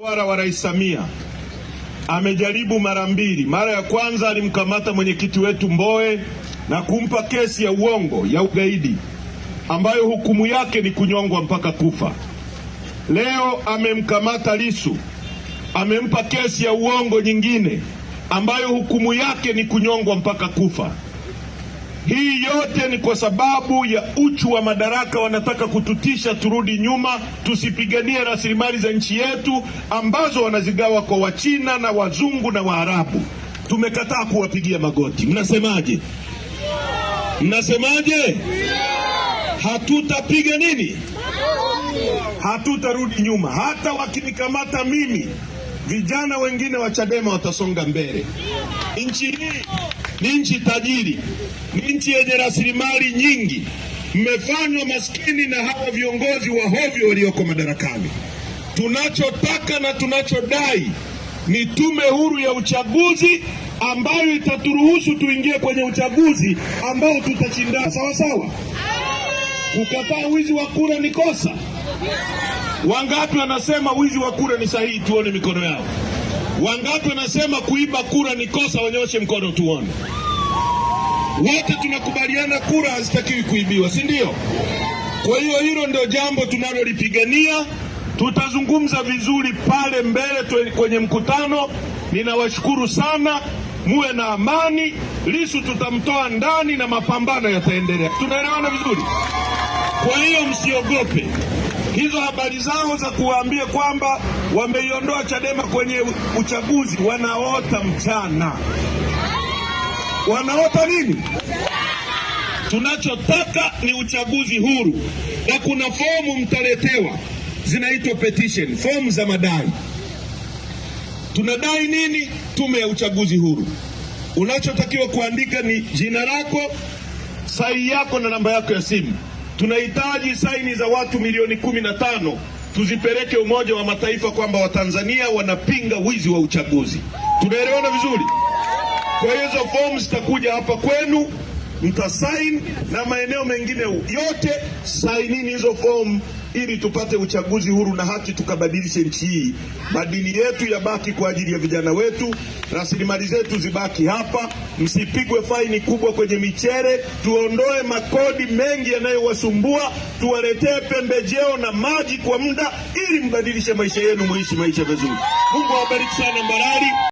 Utawala wa Rais Samia amejaribu mara mbili. Mara ya kwanza alimkamata mwenyekiti wetu Mbowe na kumpa kesi ya uongo ya ugaidi ambayo hukumu yake ni kunyongwa mpaka kufa. Leo amemkamata Lissu, amempa kesi ya uongo nyingine ambayo hukumu yake ni kunyongwa mpaka kufa. Hii yote ni kwa sababu ya uchu wa madaraka. Wanataka kututisha turudi nyuma, tusipiganie rasilimali za nchi yetu ambazo wanazigawa kwa Wachina na Wazungu na Waarabu. Tumekataa kuwapigia magoti. Mnasemaje? Mnasemaje? Hatutapiga nini? Hatutarudi nyuma. Hata wakinikamata mimi, vijana wengine wa Chadema watasonga mbele. Nchi hii ni nchi tajiri, ni nchi yenye rasilimali nyingi. Mmefanywa maskini na hawa viongozi wa hovyo walioko madarakani. Tunachotaka na tunachodai ni tume huru ya uchaguzi ambayo itaturuhusu tuingie kwenye uchaguzi ambao tutashindana sawa sawa. Kukataa wizi wa kura ni kosa. Wangapi wanasema wizi wa kura ni sahihi? Tuone mikono yao. Wangapi wanasema kuiba kura ni kosa? Wanyoshe mkono tuone. Wote tunakubaliana kura hazitakiwi kuibiwa, si ndio? Kwa hiyo hilo ndio jambo tunalolipigania. Tutazungumza vizuri pale mbele kwenye mkutano. Ninawashukuru sana, muwe na amani. Lissu tutamtoa ndani na mapambano yataendelea. Tunaelewana vizuri? Kwa hiyo msiogope hizo habari zao za kuwaambia kwamba wameiondoa Chadema kwenye uchaguzi. Wanaota mchana. Wanaota nini? Tunachotaka ni uchaguzi huru, na kuna fomu mtaletewa zinaitwa petition, fomu za madai. Tunadai nini? Tume ya uchaguzi huru. Unachotakiwa kuandika ni jina lako, sahihi yako na namba yako ya simu. Tunahitaji saini za watu milioni 15 tuzipeleke Umoja wa Mataifa kwamba Watanzania wanapinga wizi wa uchaguzi. Tunaelewana vizuri? Kwa hiyo hizo fomu zitakuja hapa kwenu, mtasaini, na maeneo mengine yote sainini hizo fomu ili tupate uchaguzi huru na haki, tukabadilishe nchi hii. Madini yetu yabaki kwa ajili ya vijana wetu, rasilimali zetu zibaki hapa. Msipigwe faini kubwa kwenye michere. Tuondoe makodi mengi yanayowasumbua, tuwaletee pembejeo na maji kwa muda ili mbadilishe maisha yenu, muishi maisha vizuri. Mungu awabariki sana Mbarali.